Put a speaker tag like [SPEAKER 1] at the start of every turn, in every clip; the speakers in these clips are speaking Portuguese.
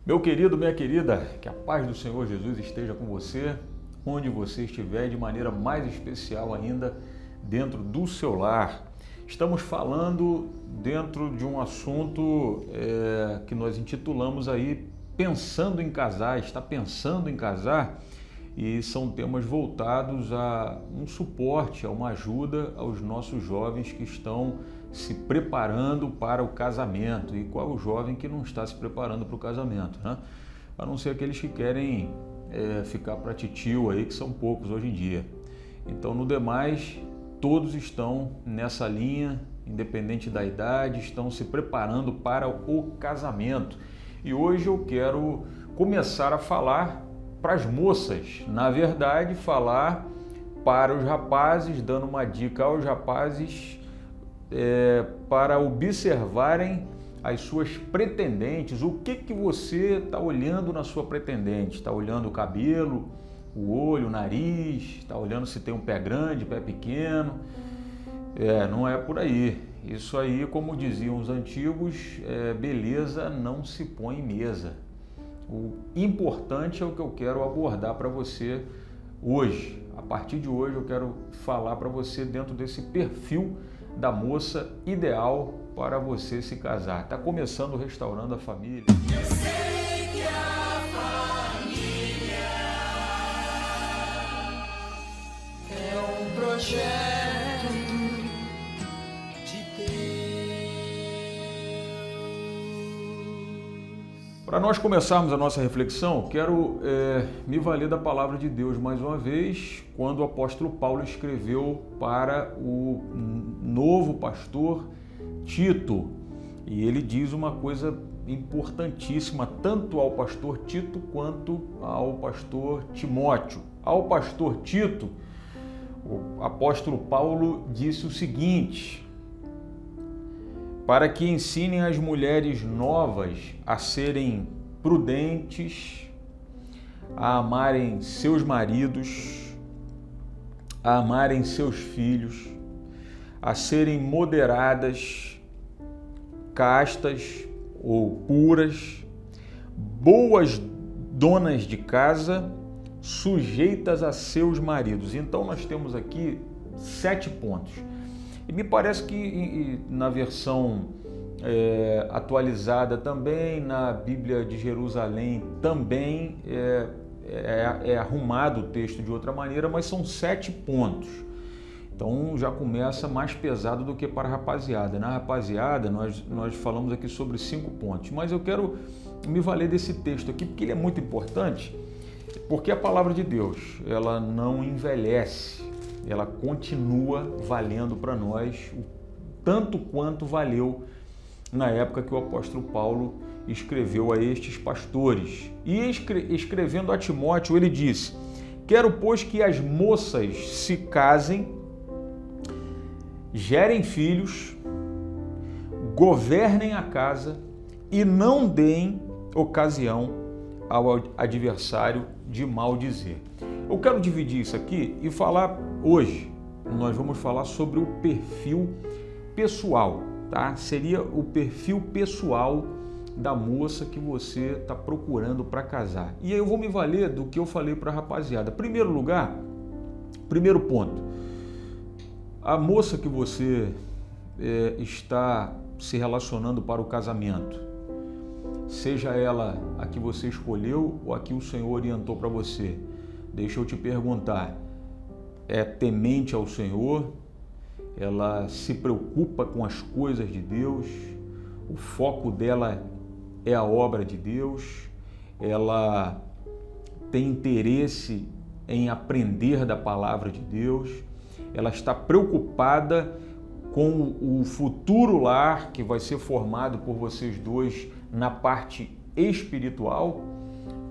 [SPEAKER 1] Meu querido, minha querida, que a paz do Senhor Jesus esteja com você, onde você estiver, de maneira mais especial ainda, dentro do seu lar. Estamos falando dentro de um assunto que nós intitulamos aí Pensando em Casar, está pensando em casar? E são temas voltados a um suporte, a uma ajuda aos nossos jovens que estão se preparando para o casamento. E qual é o jovem que não está se preparando para o casamento, né? A não ser aqueles que querem ficar para titio aí, que são poucos hoje em dia. Então, no demais, todos estão nessa linha, independente da idade, estão se preparando para o casamento. E hoje eu quero começar a falar para as moças, na verdade, falar para os rapazes, dando uma dica aos rapazes para observarem as suas pretendentes. O que você está olhando na sua pretendente? Está olhando o cabelo, o olho, o nariz? Está olhando se tem um pé grande, pé pequeno? Não é por aí. Isso aí, como diziam os antigos, beleza não se põe em mesa. O importante é o que eu quero abordar para você hoje. A partir de hoje eu quero falar para você dentro desse perfil da moça ideal para você se casar. Está começando o Restaurando a Família.
[SPEAKER 2] Eu sei que a família é um projeto de Deus.
[SPEAKER 1] Para nós começarmos a nossa reflexão, quero me valer da palavra de Deus mais uma vez, quando o apóstolo Paulo escreveu para o novo pastor Tito. E ele diz uma coisa importantíssima, tanto ao pastor Tito quanto ao pastor Timóteo. Ao pastor Tito, o apóstolo Paulo disse o seguinte: para que ensinem as mulheres novas a serem prudentes, a amarem seus maridos, a amarem seus filhos, a serem moderadas, castas ou puras, boas donas de casa, sujeitas a seus maridos. Então nós temos aqui 7 pontos. E me parece que na versão atualizada também, na Bíblia de Jerusalém também é arrumado o texto de outra maneira, mas são 7 pontos. Então já começa mais pesado do que para a rapaziada. Na rapaziada nós falamos aqui sobre 5 pontos, mas eu quero me valer desse texto aqui porque ele é muito importante, porque a palavra de Deus, ela não envelhece. Ela continua valendo para nós tanto quanto valeu na época que o apóstolo Paulo escreveu a estes pastores. E escrevendo a Timóteo, ele disse: quero, pois, que as moças se casem, gerem filhos, governem a casa e não deem ocasião ao adversário de maldizer. Eu quero dividir isso aqui e falar hoje. Nós vamos falar sobre o perfil pessoal, tá? Seria o perfil pessoal da moça que você está procurando para casar. E aí eu vou me valer do que eu falei para a rapaziada. Primeiro lugar, primeiro ponto, a moça que você está se relacionando para o casamento, seja ela a que você escolheu ou a que o Senhor orientou para você, deixa eu te perguntar, é temente ao Senhor? Ela se preocupa com as coisas de Deus? O foco dela é a obra de Deus? Ela tem interesse em aprender da palavra de Deus? Ela está preocupada com o futuro lar que vai ser formado por vocês dois na parte espiritual?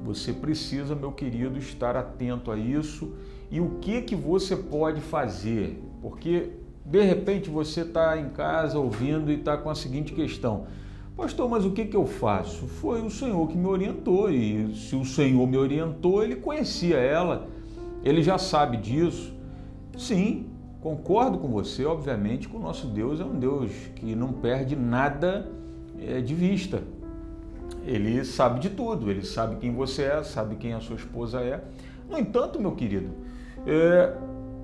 [SPEAKER 1] Você precisa, meu querido, estar atento a isso. E o que você pode fazer? Porque, de repente, você está em casa ouvindo e está com a seguinte questão: pastor, mas o que eu faço? Foi o Senhor que me orientou, e se o Senhor me orientou, Ele conhecia ela, Ele já sabe disso. Sim, concordo com você, obviamente, que o nosso Deus é um Deus que não perde nada de vista. Ele sabe de tudo, ele sabe quem você é, sabe quem a sua esposa é. No entanto, meu querido,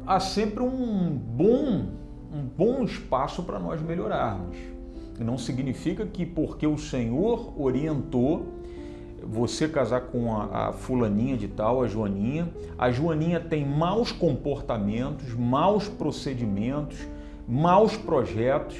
[SPEAKER 1] há sempre um bom espaço para nós melhorarmos. Não significa que porque o Senhor orientou você casar com a fulaninha de tal, a Joaninha tem maus comportamentos, maus procedimentos, maus projetos,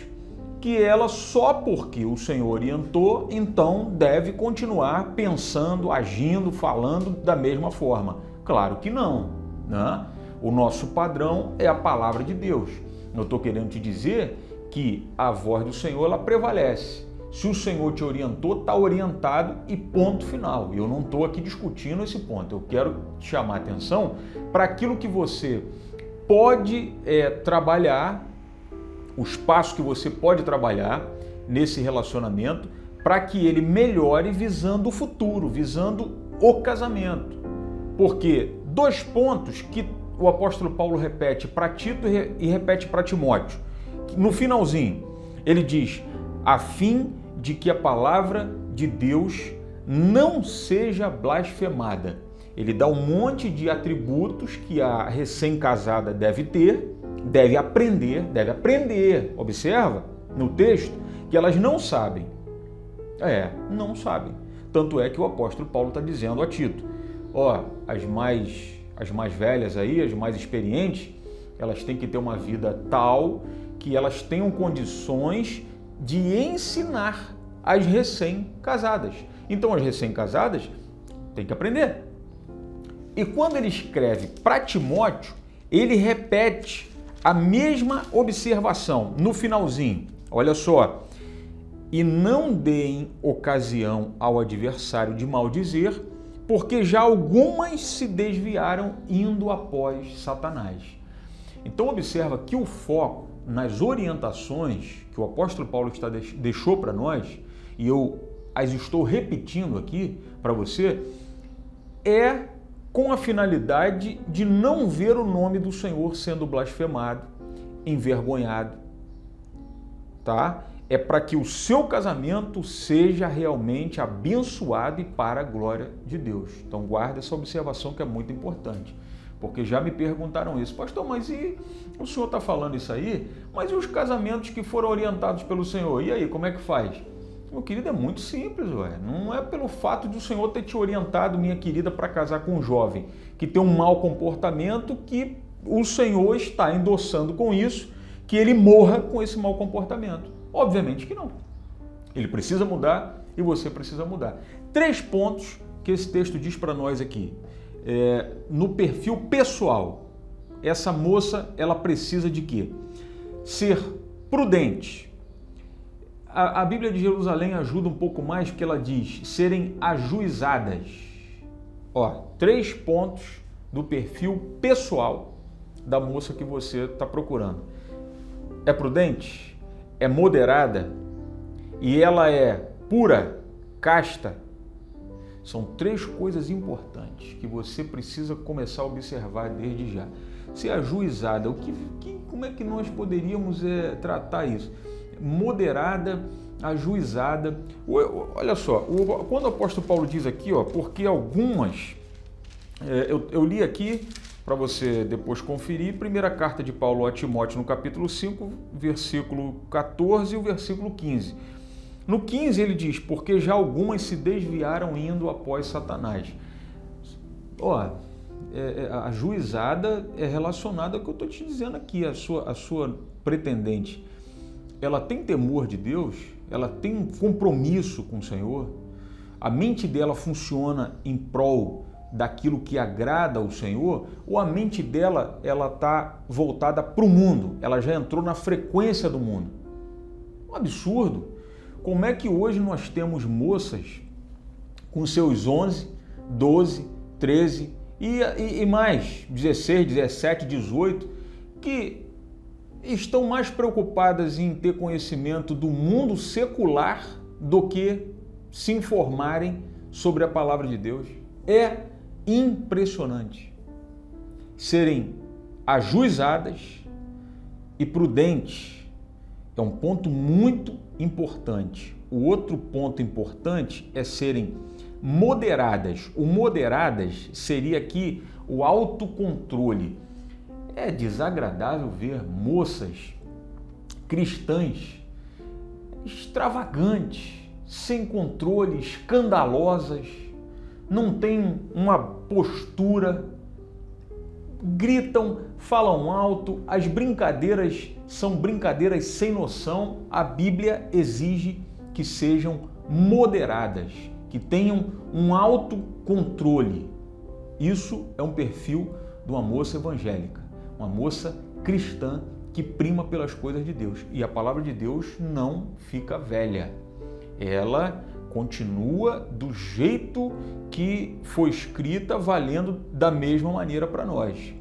[SPEAKER 1] que ela só porque o Senhor orientou, então deve continuar pensando, agindo, falando da mesma forma. Claro que não, né? O nosso padrão é a palavra de Deus. Eu estou querendo te dizer que a voz do Senhor ela prevalece. Se o Senhor te orientou, está orientado e ponto final. E eu não estou aqui discutindo esse ponto. Eu quero te chamar a atenção para aquilo que você pode trabalhar, o espaço que você pode trabalhar nesse relacionamento para que ele melhore visando o futuro, visando o casamento. Porque 2 pontos que o apóstolo Paulo repete para Tito e repete para Timóteo. No finalzinho, ele diz, a fim de que a palavra de Deus não seja blasfemada. Ele dá um monte de atributos que a recém-casada deve ter, deve aprender. Observa no texto que elas não sabem. Não sabem. Tanto é que o apóstolo Paulo está dizendo a Tito, as mais velhas aí, as mais experientes, elas têm que ter uma vida tal que elas tenham condições de ensinar as recém-casadas. Então as recém-casadas têm que aprender. E quando ele escreve para Timóteo, ele repete a mesma observação no finalzinho. Olha só. E não deem ocasião ao adversário de maldizer, porque já algumas se desviaram indo após Satanás. Então observa que o foco nas orientações que o apóstolo Paulo deixou para nós, e eu as estou repetindo aqui para você, é com a finalidade de não ver o nome do Senhor sendo blasfemado, envergonhado, tá? É para que o seu casamento seja realmente abençoado e para a glória de Deus. Então guarda essa observação que é muito importante. Porque já me perguntaram isso, pastor, mas e o senhor está falando isso aí? Mas e os casamentos que foram orientados pelo Senhor? E aí, como é que faz? Meu querido, é muito simples, ué. Não é pelo fato de o Senhor ter te orientado, minha querida, para casar com um jovem que tem um mau comportamento que o Senhor está endossando com isso, que ele morra com esse mau comportamento. Obviamente que não. Ele precisa mudar e você precisa mudar. 3 pontos que esse texto diz para nós aqui. No perfil pessoal, essa moça, ela precisa de quê? Ser prudente. A Bíblia de Jerusalém ajuda um pouco mais, porque ela diz serem ajuizadas. 3 pontos do perfil pessoal da moça que você está procurando. É prudente, é moderada e ela é pura, casta. São 3 coisas importantes que você precisa começar a observar desde já. Ser ajuizada, como é que nós poderíamos tratar isso? Moderada, ajuizada. Olha só, quando o apóstolo Paulo diz aqui, porque algumas, eu li aqui para você depois conferir, primeira carta de Paulo a Timóteo no capítulo 5, versículo 14 e o versículo 15. No 15 ele diz, porque já algumas se desviaram indo após Satanás. A juizada é relacionada ao que eu estou te dizendo aqui, a sua pretendente. Ela tem temor de Deus? Ela tem um compromisso com o Senhor? A mente dela funciona em prol daquilo que agrada ao Senhor? Ou a mente dela está voltada para o mundo? Ela já entrou na frequência do mundo? Um absurdo! Como é que hoje nós temos moças com seus 11, 12, 13 e mais, 16, 17, 18, que estão mais preocupadas em ter conhecimento do mundo secular do que se informarem sobre a palavra de Deus? É impressionante. Serem ajuizadas e prudentes é um ponto muito importante o outro ponto importante é serem moderadas. O moderadas seria aqui o autocontrole. É desagradável ver moças cristãs extravagantes, sem controle, escandalosas, não têm uma postura, gritam, falam alto, as brincadeiras são brincadeiras sem noção. A Bíblia exige que sejam moderadas, que tenham um autocontrole. Isso é um perfil de uma moça evangélica, uma moça cristã que prima pelas coisas de Deus. E a palavra de Deus não fica velha. Ela continua do jeito que foi escrita, valendo da mesma maneira para nós.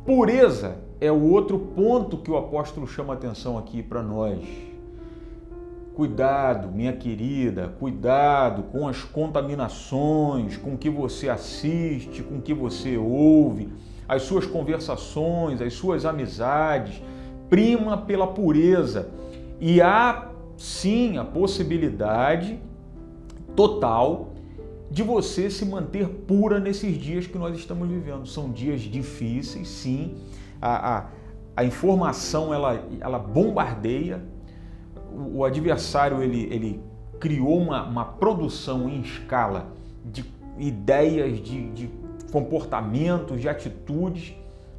[SPEAKER 1] Pureza é o outro ponto que o apóstolo chama a atenção aqui para nós. Cuidado, minha querida, cuidado com as contaminações, com o que você assiste, com o que você ouve, as suas conversações, as suas amizades. Prima pela pureza. E há sim a possibilidade total de você se manter pura nesses dias que nós estamos vivendo. São dias difíceis, sim. A informação ela bombardeia. O adversário ele criou uma produção em escala de ideias, de comportamentos, de atitudes,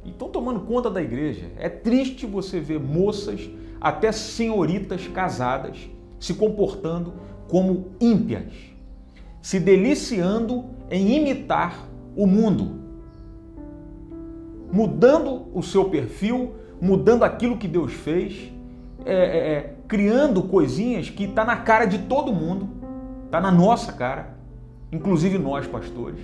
[SPEAKER 1] e estão tomando conta da igreja. É triste você ver moças, até senhoritas casadas, se comportando como ímpias, se deliciando em imitar o mundo, mudando o seu perfil, mudando aquilo que Deus fez, criando coisinhas que está na cara de todo mundo, está na nossa cara, inclusive nós pastores,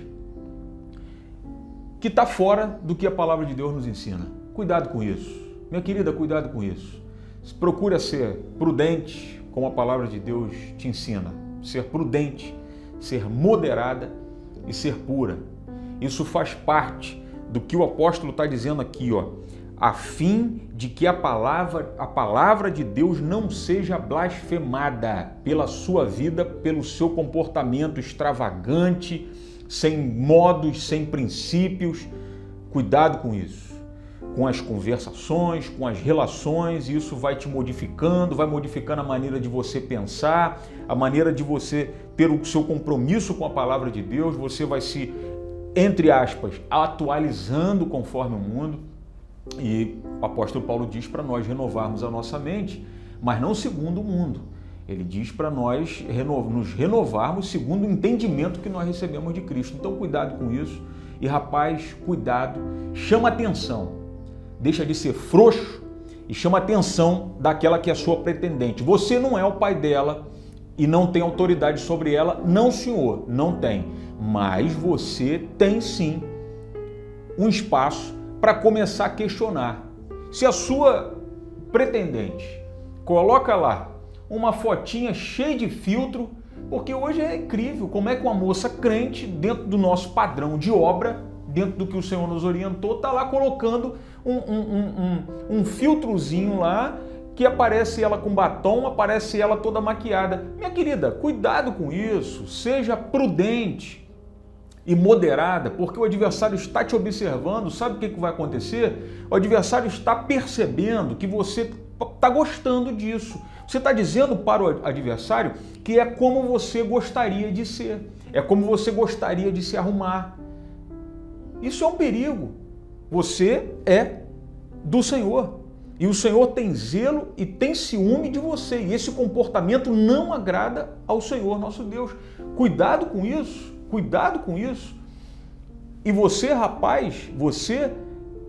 [SPEAKER 1] que está fora do que a palavra de Deus nos ensina. Cuidado com isso. Minha querida, cuidado com isso. Procura ser prudente, como a palavra de Deus te ensina. Ser prudente, ser moderada e ser pura. Isso faz parte do que o apóstolo está dizendo aqui, ó, a fim de que a palavra de Deus não seja blasfemada pela sua vida, pelo seu comportamento extravagante, sem modos, sem princípios. Cuidado com isso, com as conversações, com as relações. Isso vai te modificando, vai modificando a maneira de você pensar, a maneira de você ter o seu compromisso com a palavra de Deus. Você vai se, entre aspas, atualizando conforme o mundo. E o apóstolo Paulo diz para nós renovarmos a nossa mente, mas não segundo o mundo. Ele diz para nós nos renovarmos segundo o entendimento que nós recebemos de Cristo. Então, cuidado com isso. E, rapaz, cuidado, chama atenção. Deixa de ser frouxo e chama atenção daquela que é a sua pretendente. Você não é o pai dela e não tem autoridade sobre ela. Não, senhor, não tem. Mas você tem, sim, um espaço para começar a questionar. Se a sua pretendente coloca lá uma fotinha cheia de filtro, porque hoje é incrível como é que uma moça crente, dentro do nosso padrão de obra, dentro do que o Senhor nos orientou, está lá colocando um filtrozinho lá, que aparece ela com batom, aparece ela toda maquiada. Minha querida, cuidado com isso, seja prudente e moderada, porque o adversário está te observando. Sabe o que vai acontecer? O adversário está percebendo que você está gostando disso. Você está dizendo para o adversário que é como você gostaria de ser, é como você gostaria de se arrumar. Isso é um perigo. Você é do Senhor e o Senhor tem zelo e tem ciúme de você, e esse comportamento não agrada ao Senhor nosso Deus. Cuidado com isso, cuidado com isso. E você, rapaz, você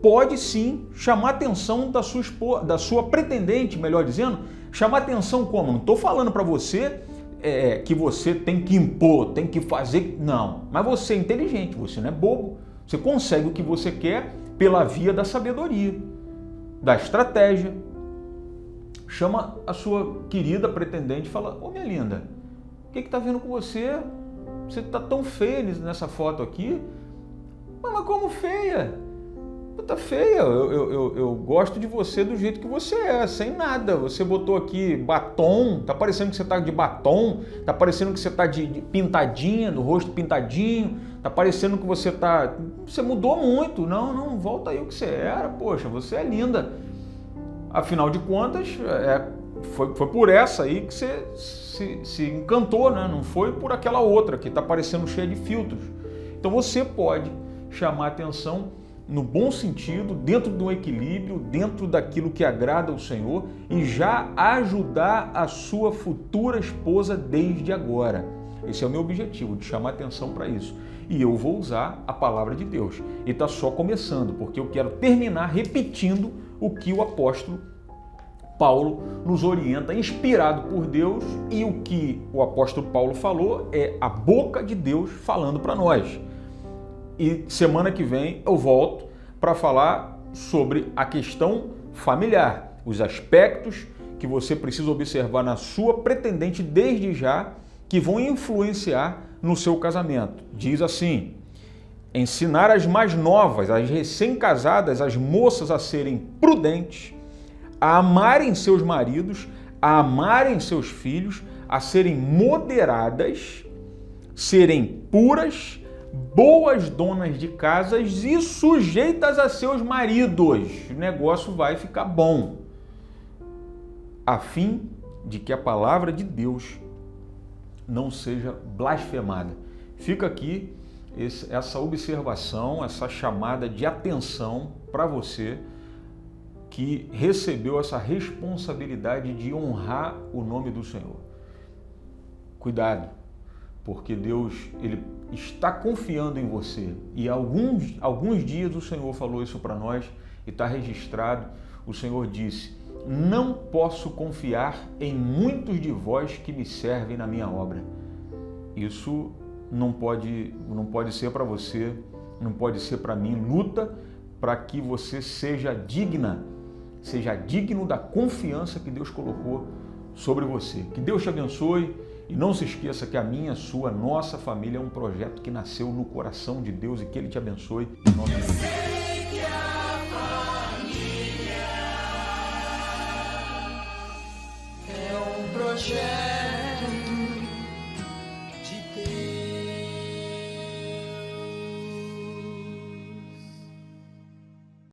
[SPEAKER 1] pode sim chamar a atenção da sua pretendente, melhor dizendo. Chamar atenção como? Não estou falando para você que você tem que impor, tem que fazer, não. Mas você é inteligente, você não é bobo. Você consegue o que você quer pela via da sabedoria, da estratégia. Chama a sua querida pretendente e fala: ô, minha linda, o que está vendo com você? Você está tão feia nessa foto aqui. Mas como feia? Tá feia, eu gosto de você do jeito que você é, sem nada. Você botou aqui batom, tá parecendo que você tá de batom, tá parecendo que você tá de pintadinha, no rosto pintadinho, tá parecendo que você tá... Você mudou muito, não, volta aí o que você era, poxa, você é linda. Afinal de contas, foi por essa aí que você se encantou, né? Não foi por aquela outra que tá parecendo cheia de filtros. Então você pode chamar atenção no bom sentido, dentro de um equilíbrio, dentro daquilo que agrada ao Senhor e já ajudar a sua futura esposa desde agora. Esse é o meu objetivo, de chamar atenção para isso. E eu vou usar a palavra de Deus. E está só começando, porque eu quero terminar repetindo o que o apóstolo Paulo nos orienta, inspirado por Deus, e o que o apóstolo Paulo falou é a boca de Deus falando para nós. E semana que vem eu volto para falar sobre a questão familiar, os aspectos que você precisa observar na sua pretendente desde já, que vão influenciar no seu casamento. Diz assim: ensinar as mais novas, as recém-casadas, as moças a serem prudentes, a amarem seus maridos, a amarem seus filhos, a serem moderadas, serem puras, boas donas de casas e sujeitas a seus maridos. O negócio vai ficar bom, a fim de que a palavra de Deus não seja blasfemada. Fica aqui essa observação, essa chamada de atenção para você que recebeu essa responsabilidade de honrar o nome do Senhor. Cuidado, porque Deus ele está confiando em você. E alguns dias o Senhor falou isso para nós e está registrado. O Senhor disse: não posso confiar em muitos de vós que me servem na minha obra. Isso não pode ser para você, não pode ser para mim. Luta para que você seja digno da confiança que Deus colocou sobre você. Que Deus te abençoe. E não se esqueça que a minha, a sua, nossa família é um projeto que nasceu no coração de Deus e que Ele te abençoe. Em nome de Jesus.
[SPEAKER 2] É um projeto.